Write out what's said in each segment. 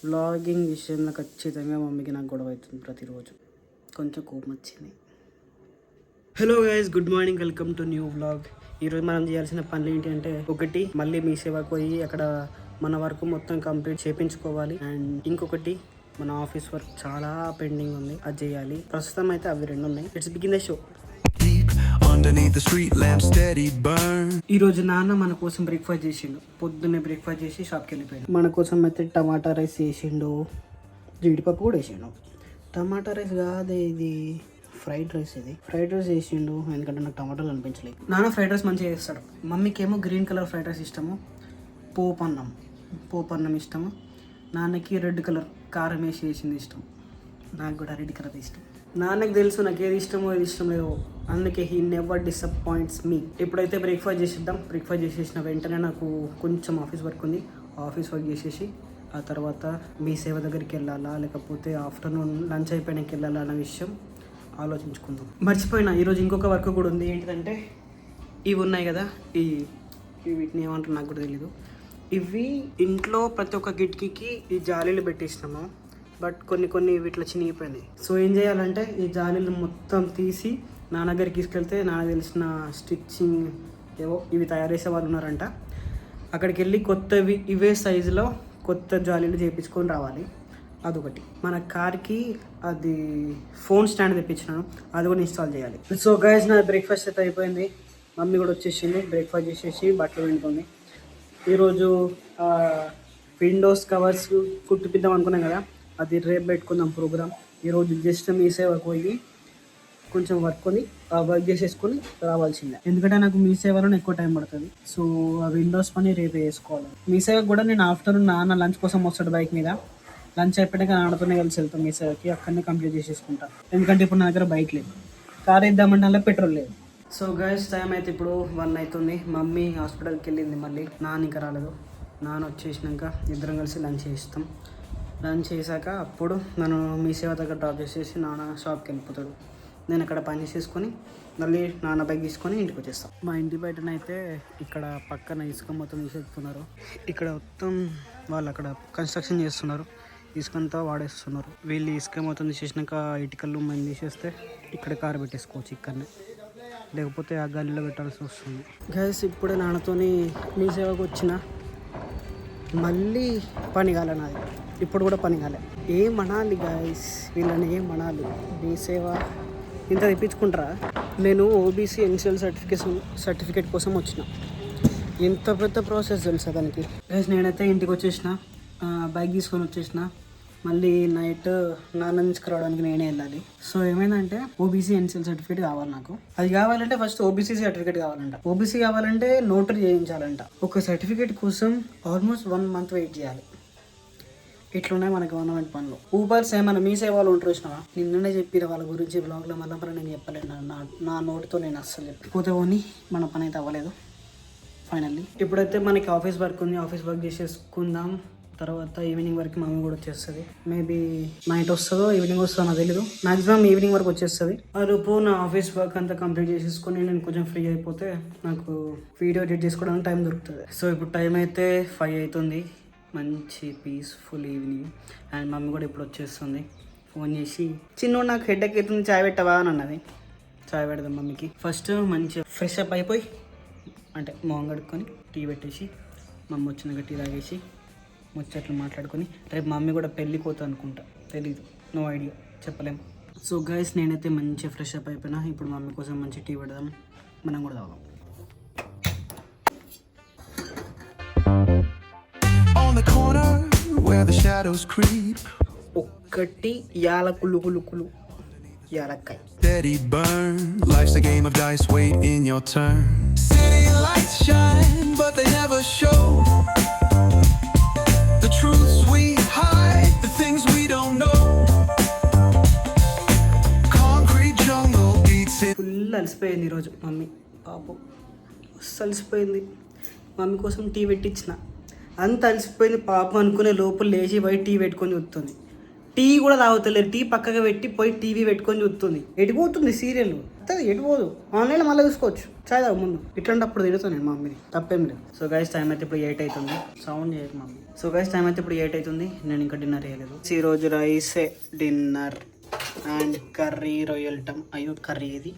Vlogging విషయంలో ఖచ్చితంగా మమ్మీకి నాకు గొడవ అవుతుంది ప్రతిరోజు. కొంచెం కోపం వచ్చింది. Hello guys, good morning, welcome to new vlog. ఈరోజు మనం చేయాల్సిన పనులు ఏంటి అంటే, ఒకటి మళ్ళీ మీ సేవకు పోయి అక్కడ మన వర్క్ మొత్తం కంప్లీట్ చేయించుకోవాలి. అండ్ ఇంకొకటి మన ఆఫీస్ వర్క్ చాలా పెండింగ్ ఉంది, అది చేయాలి. ప్రస్తుతం అయితే అవి రెండు ఉన్నాయి. It's begin the show. ఈ రోజు నాన్న మన కోసం బ్రేక్ఫాస్ట్ చేసిండు. పొద్దున్నే బ్రేక్ఫాస్ట్ చేసి షాప్కి వెళ్ళిపోయాడు. మన కోసం అయితే టమాటా రైస్ చేసిండు, జీడిపప్పు కూడా వేసిండు. టమాటా రైస్ కాదే, ఇది ఫ్రైడ్ రైస్. ఇది ఫ్రైడ్ రైస్ చేసిండు, ఎందుకంటే నాకు టమాటాలు అనిపించలేదు. నాన్న ఫ్రైడ్ రైస్ మంచిగా చేస్తాడు. మమ్మీకి ఏమో గ్రీన్ కలర్ ఫ్రైడ్ రైస్ ఇష్టము, పోపు అన్నం ఇష్టము. నాన్నకి రెడ్ కలర్ కారం వేసి చేసింది ఇష్టం. నాకు కూడా రెడ్ కలర్ ఇష్టం. నాన్నకి తెలుసు నాకు ఏది ఇష్టమో ఏది ఇష్టం లేదో, అందుకే హీ నెవర్ డిసప్పాయింట్స్ మీ. ఇప్పుడైతే బ్రేక్ఫాస్ట్ చేసేద్దాం. బ్రేక్ఫాస్ట్ చేసేసిన వెంటనే నాకు కొంచెం ఆఫీస్ వర్క్ ఉంది. ఆఫీస్ వర్క్ చేసేసి ఆ తర్వాత మీ సేవ దగ్గరికి వెళ్ళాలా లేకపోతే ఆఫ్టర్నూన్ లంచ్ అయిపోయినాకి వెళ్ళాలా అన్న విషయం ఆలోచించుకుందాం. మర్చిపోయినా, ఈరోజు ఇంకొక వర్క్ కూడా ఉంది. ఏంటిదంటే ఇవి ఉన్నాయి కదా, వీటిని ఏమంటారు నాకు కూడా తెలీదు. ఇవి ఇంట్లో ప్రతి ఒక్క కిటికీకి ఈ జాలీలు పెట్టేసినాము, బట్ కొన్ని వీటిలో చినిగిపోయినాయి. సో ఏం చేయాలంటే ఈ జాలీలు మొత్తం తీసి నాన్న దగ్గరికి తీసుకెళ్తే నాన్న తెలిసిన స్టిచ్చింగ్ ఏవో ఇవి తయారు చేసే వాళ్ళు ఉన్నారంట. అక్కడికి వెళ్ళి కొత్తవి ఇవే సైజులో కొత్త జాలీలు చేయించుకొని రావాలి. అదొకటి. మన కార్కి అది ఫోన్ స్టాండ్ తెప్పించినాను, అది కూడా ఇన్స్టాల్ చేయాలి. సో గైస్, నా బ్రేక్ఫాస్ట్ అయితే అయిపోయింది. మమ్మీ కూడా వచ్చేసింది, బ్రేక్ఫాస్ట్ చేసేసి బట్టలు వింటుంది. ఈరోజు విండోస్ కవర్స్ కుట్టిపిద్దాం అనుకున్నాం కదా, అది రేపు పెట్టుకుందాం ప్రోగ్రామ్. ఈరోజు జస్ట్ మీ సేవకు పోయి కొంచెం వర్క్ చేసేసుకొని రావాల్సిందే, ఎందుకంటే నాకు మీ సేవలో ఎక్కువ టైం పడుతుంది. సో ఆ విండోస్ పని రేపు వేసుకోవాలి. మీ సేవకు కూడా నేను ఆఫ్టర్నూన్ నాన్న లంచ్ కోసం వస్తాడు బైక్ మీద. లంచ్ అయిపోయాక నాన్నతోనే కలిసి వెళ్తాం మీ సేవకి, అక్కడనే కంప్లీట్ చేసేసుకుంటాం. ఎందుకంటే ఇప్పుడు నా దగ్గర బైక్ లేదు, కార్ ఇద్దామంటే అలా పెట్రోల్ లేదు. సో గైస్, టైం అయితే ఇప్పుడు 1 అవుతుంది. మమ్మీ హాస్పిటల్కి వెళ్ళింది, మళ్ళీ నాన్న ఇంకా రాలేదు. నాన్న వచ్చేసినాక ఇద్దరం కలిసి లంచ్ చేస్తాం. లంచ్ చేశాక అప్పుడు నన్ను మీ సేవ దగ్గర డ్రాప్ చేసేసి నాన్న షాప్కి వెళ్ళిపోతాడు. నేను అక్కడ పని చేసేసుకొని మళ్ళీ నాన్న బైక్ తీసుకొని ఇంటికి వచ్చేస్తాను. మా ఇంటి బయటనైతే ఇక్కడ పక్కన ఇసుక మొత్తం తీసేస్తున్నారు. ఇక్కడ మొత్తం వాళ్ళు అక్కడ కన్స్ట్రక్షన్ చేస్తున్నారు, ఇసుకంతా వాడేస్తున్నారు. వీళ్ళు ఇసుక మొత్తం తీసేసినాక ఇటుకలు మనం తీసేస్తే ఇక్కడ కారు పెట్టేసుకోవచ్చు ఇక్కడనే, లేకపోతే ఆ గల్లీలో పెట్టాల్సి వస్తుంది. గైస్, ఇప్పుడే నాన్నతోని మీ సేవకు వచ్చిన, మళ్ళీ పని కాలే నాది. ఇప్పుడు కూడా పని కాలే. ఏం అనాలి గైస్, వీళ్ళని ఏం అనాలి? మీ సేవ ఇంత తెప్పించుకుంటారా? నేను ఓబీసీ ఎన్సిఎల్ సర్టిఫికేట్ కోసం వచ్చిన. ఎంత పెద్ద ప్రాసెస్ తెలుసా దానికి. గైస్, నేనైతే ఇంటికి వచ్చేసిన, బైక్ తీసుకొని వచ్చేసిన. మళ్ళీ నైట్ నాన్న తీసుకురావడానికి నేనే వెళ్ళాలి. సో ఏమైందంటే ఓబీసీ ఎన్సిఎల్ సర్టిఫికేట్ కావాలి నాకు. అది కావాలంటే ఫస్ట్ ఓబీసీ సర్టిఫికేట్ కావాలంట. ఓబీసీ కావాలంటే నోటరీ చేయించాలంట. ఒక సర్టిఫికేట్ కోసం ఆల్మోస్ట్ 1 మంత్ వెయిట్ చేయాలి. ఇట్లున్నాయి మన గవర్నమెంట్ పనులు. ఊబర్స్ ఏమైనా మీ సేవలు ఉంటారు చూసినావా? నిన్ననే చెప్పిన వాళ్ళ గురించి బ్లాగ్లో, మళ్ళీ నేను చెప్పలేను. నా నోటితో నేను అస్సలు చెప్పిపోతే పోనీ మన పని అయితే అవ్వలేదు ఫైనల్లీ. ఇప్పుడైతే మనకి ఆఫీస్ వర్క్ ఉంది, ఆఫీస్ వర్క్ చేసేసుకుందాం. తర్వాత ఈవినింగ్ వరకు మమ్మీ కూడా వచ్చేస్తుంది. మేబీ నైట్ వస్తుందో ఈవినింగ్ వస్తుందో నాకు తెలీదు. మాక్సిమం ఈవినింగ్ వరకు వచ్చేస్తుంది. అరుపు నా ఆఫీస్ వర్క్ అంతా కంప్లీట్ చేసేసుకొని నేను కొంచెం ఫ్రీ అయిపోతే నాకు వీడియో ఎడిట్ చేసుకోవడానికి టైం దొరుకుతుంది. సో ఇప్పుడు టైం అయితే 5 అవుతుంది. మంచి పీస్ఫుల్ ఈవినింగ్. అండ్ మమ్మీ కూడా ఇప్పుడు వచ్చేస్తుంది. ఫోన్ చేసి చిన్నోడు నాకు హెడ్ఏక్ అవుతుంది, చాయ్ పెట్టవా అని అన్నది. చాయ్ పెడదాం మమ్మీకి. ఫస్ట్ మంచిగా ఫ్రెష్ అప్ అయిపోయి అంటే మొహం కడుక్కొని టీ పెట్టేసి మమ్మీ వచ్చినాక టీ తాగేసి ముచ్చట్లు మాట్లాడుకొని, రేపు మమ్మీ కూడా పెళ్ళి పోతా అనుకుంటా, తెలీదు, నో ఐడియా, చెప్పలేము. సో గైస్, నేనైతే మంచిగా ఫ్రెష్ అప్ అయిపోయినా. ఇప్పుడు మమ్మీ కోసం మంచి టీ పెడదాం, మనం కూడా తాగాం. ఒక్కటి యాలకులు యాలక్కాయ. Steady burn, life's a game of dice, wait in your turn. City lights shine, but they never show the truths we hide, the things we don't know. Concrete jungle eats it. Full అలసిపోయింది ఈరోజు mummy, పాపం అలసిపోయింది. Mummy కోసం tea పెట్టించిన, అంత అలసిపోయింది పాపం అనుకునే లోపల లేచి పోయి టీ పెట్టుకొని వస్తుంది. టీ కూడా తాగుతలేదు, టీ పక్కగా పెట్టి పోయి టీవీ పెట్టుకొని చూస్తుంది. ఎడిపోతుంది సీరియల్ ఎడిపోదు, ఆన్లైన్లో మళ్ళీ చూసుకోవచ్చు. చాయ్ తాగు ముందు. ఇట్లాంటప్పుడు తిడుతాను నేను మమ్మీని, తప్పేం లేదు. సో గైస్ టైం అయితే ఇప్పుడు 8 అవుతుంది. సౌండ్ చేయకు మమ్మీ. సో గైస్ టైం అయితే ఇప్పుడు 8 అవుతుంది. నేను ఇంకా డిన్నర్ చేయలేదు. ఈరోజు రైసే డిన్నర్ అండ్ కర్రీ రొయ్యలటం. అయ్యో కర్రీ ఇది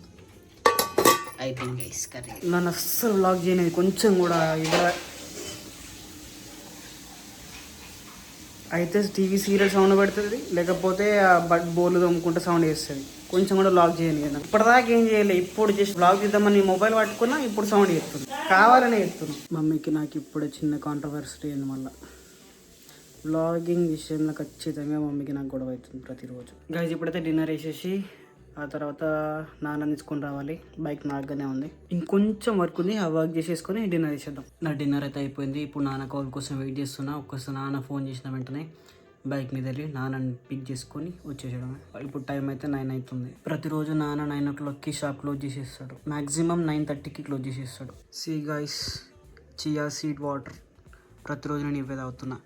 అయిపోయింది గైస్. కర్రీ నన్ను అస్సలు వ్లాగ్ చేయలేదు కొంచెం కూడా. ఇలా అయితే టీవీ సీరియల్ సౌండ్ పెడుతుంది, లేకపోతే బోర్లు తోముకుంటే సౌండ్ చేస్తుంది. కొంచెం కూడా వ్లాగ్ చేయను కదా. ఇప్పటిదాకా ఏం చేయలేదు. ఇప్పుడు జస్ట్ వ్లాగ్ చేద్దామని మొబైల్ పట్టుకున్నా, ఇప్పుడు సౌండ్ చేస్తుంది. కావాలనే చేస్తున్నాను. మమ్మీకి నాకు ఇప్పుడే చిన్న కాంట్రవర్సీ అయింది. మళ్ళీ వ్లాగింగ్ విషయంలో ఖచ్చితంగా మమ్మీకి నాకు గొడవ అవుతుంది ప్రతిరోజు. గైస్ ఇప్పుడైతే డిన్నర్ వేసేసి ఆ తర్వాత నాన్న తీసుకొని రావాలి. బైక్ నాగానే ఉంది, ఇంకొంచెం వర్క్ ఉంది. ఆ వర్క్ చేసేసుకొని డిన్నర్ చేసేద్దాం. నా డిన్నర్ అయితే అయిపోయింది. ఇప్పుడు నాన్న కాల్ కోసం వెయిట్ చేస్తున్నా. ఒక్కసారి నాన్న ఫోన్ చేసిన వెంటనే బైక్ మీద వెళ్ళి నాన్నని పిక్ చేసుకొని వచ్చేసేయడమే. ఇప్పుడు టైం అయితే 9 అవుతుంది. ప్రతిరోజు నాన్న 9 o'clockకి షాప్ క్లోజ్ చేసేస్తాడు. మ్యాక్సిమం 9:30కి క్లోజ్ చేసేస్తాడు. See guys, chia seed water ప్రతిరోజు నేను ఇవే తాగుతున్నా.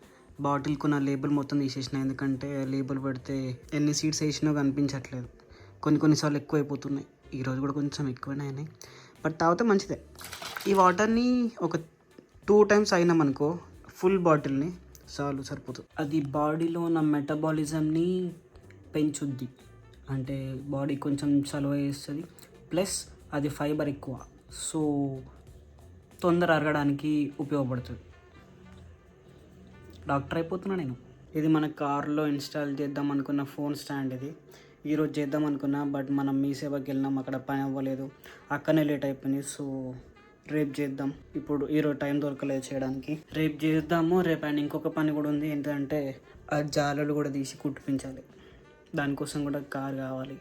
బాటిల్కు నా లేబుల్ మొత్తం తీసేసిన, ఎందుకంటే లేబుల్ పెడితే ఎన్ని సీడ్స్ వేసినా కనిపించట్లేదు. కొన్నిసార్లు ఎక్కువ అయిపోతున్నాయి. ఈరోజు కూడా కొంచెం ఎక్కువనే అయినాయి, బట్ తాగితే మంచిదే. ఈ వాటర్ని ఒక 2 times అయినామనుకో, ఫుల్ బాటిల్ని సరిపోతుంది. అది బాడీలో ఉన్న మెటబాలిజంని పెంచుద్ది, అంటే బాడీ కొంచెం చలువ చేస్తుంది. ప్లస్ అది ఫైబర్ ఎక్కువ, సో తొందర అరగడానికి ఉపయోగపడుతుంది. డాక్టర్ అయిపోతున్నా నేను. ఇది మన కార్లో ఇన్స్టాల్ చేద్దాం అనుకున్న ఫోన్ స్టాండ్. ఇది ఈరోజు చేద్దాం అనుకున్నా, బట్ మనం మీ సేవకి వెళ్ళినాం, అక్కడ పని అవ్వలేదు, అక్కడనే లేట్ అయిపోయింది. సో రేపు చేద్దాం. ఇప్పుడు ఈరోజు టైం దొరకలేదు చేయడానికి. రేపు చేద్దాము. రేపు అండ్ ఇంకొక పని కూడా ఉంది, ఏంటంటే ఆ జాలలు కూడా తీసి కుట్టించాలి. దానికోసం కూడా కార్ కావాలి,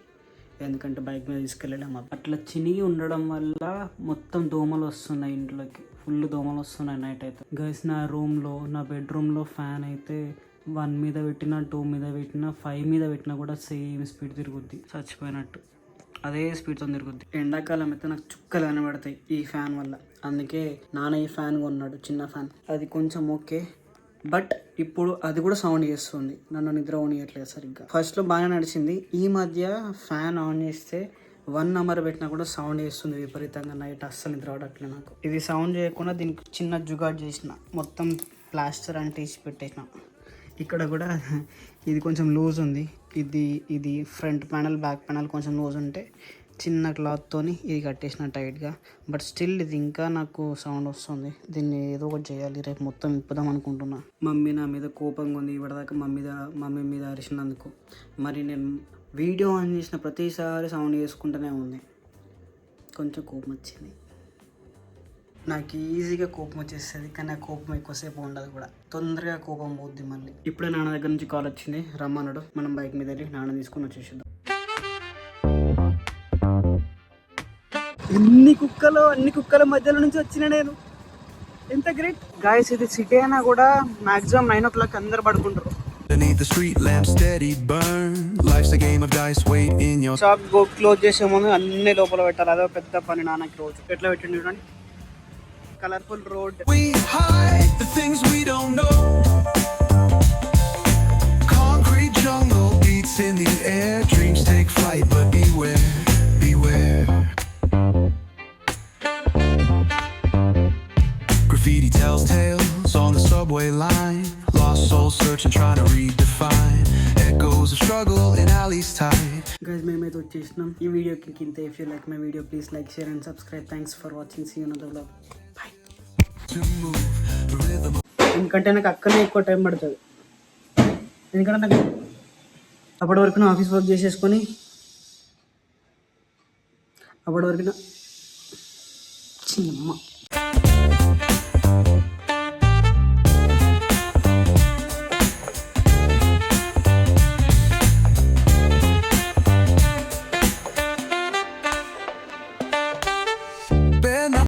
ఎందుకంటే బైక్ మీద తీసుకెళ్ళలేము. అట్లా చినిగి ఉండడం వల్ల మొత్తం దోమలు వస్తున్నాయి ఇంట్లోకి. ఫుల్ దోమలు వస్తున్నాయి నైట్ అయితే. గైస్ నా రూమ్లో, నా బెడ్రూమ్లో ఫ్యాన్ అయితే 1 మీద పెట్టినా, 2 మీద పెట్టినా, 5 మీద పెట్టినా కూడా సేమ్ స్పీడ్ తిరుగుద్ది, చచ్చిపోయినట్టు అదే స్పీడ్తో తిరుగుద్ది. ఎండాకాలం అయితే నాకు చుక్కలు కనబడతాయి ఈ ఫ్యాన్ వల్ల. అందుకే నాన్న ఈ ఫ్యాన్ కొన్నాడు, చిన్న ఫ్యాన్. అది కొంచెం ఓకే, బట్ ఇప్పుడు అది కూడా సౌండ్ చేస్తుంది, నన్ను నిద్ర పోనీయట్లేదు సరిగ్గా. ఫస్ట్లో బాగానే నడిచింది, ఈ మధ్య ఫ్యాన్ ఆన్ చేస్తే 1 hour పెట్టినా కూడా సౌండ్ చేస్తుంది విపరీతంగా. నైట్ అస్సలు నిద్ర పడట్లేదు నాకు. ఇది సౌండ్ చేయకుండా దీనికి చిన్న జుగాడ్ చేసిన, మొత్తం ప్లాస్టర్ అంటించి పెట్టేసిన. ఇక్కడ కూడా ఇది కొంచెం లూజ్ ఉంది. ఇది ఫ్రంట్ ప్యానల్, బ్యాక్ ప్యానల్ కొంచెం లూజ్ ఉంటే చిన్న క్లాత్తోని ఇది కట్టేసిన టైట్గా. బట్ స్టిల్ ఇది ఇంకా నాకు సౌండ్ వస్తుంది. దీన్ని ఏదో ఒకటి చేయాలి. రేపు మొత్తం ఇప్పుదాం అనుకుంటున్నా. మమ్మీ నా మీద కోపంగా ఉంది ఇప్పటిదాకా, మమ్మీ మీద అరిచినందుకు. మరి నేను వీడియో ఆన్ చేసిన ప్రతిసారి సౌండ్ చేసుకుంటూనే ఉంది. కొంచెం కోపం వచ్చింది. నాకు ఈజీగా కోపం వచ్చేస్తుంది, కానీ ఆ కోపం ఎక్కువసేపు ఉండదు కూడా, తొందరగా కోపం పోద్ది మళ్ళీ. ఇప్పుడే నాన్న దగ్గర నుంచి కాల్ వచ్చింది, రమ్మన్నాడు. మనం బైక్ మీద వెళ్ళి నాన్న తీసుకొని వచ్చేసేద్దాం. అన్ని కుక్కల మధ్యలో నుంచి వచ్చిన నేను, ఎంత గ్రేట్ గాయస్. ఇది సిటీ అయినా కూడా మాక్సిమం 9 o'clock అందరు పడుకుంటారు. షాప్ క్లోజ్ చేసే ముందు అన్ని లోపల పెట్టాలి, అదో పెద్ద పని నాన్నకి రోజు. ఎట్లా పెట్టండి చూడండి, colourful road. We hide the things we don't know. Concrete jungle beats in the air. Dreams take flight, but beware. Graffiti tells tales on the subway line. Lost souls searching, trying to redefine. Echoes of struggle in alleys tight. Guys, మేమైతే వచ్చేసినాం. ఈ వీడియోకి కింద if you like my video, please like, share and subscribe. Thanks for watching. See you in another vlog. Bye. ఎందుకంటే నాకు అక్కడనే ఎక్కువ time పడుతుంది. ఎందుకంటే నాకు అప్పటి వరకు నా ఆఫీస్ వర్క్ చేసేసుకొని అప్పటి వరకు చిన్నమ్మ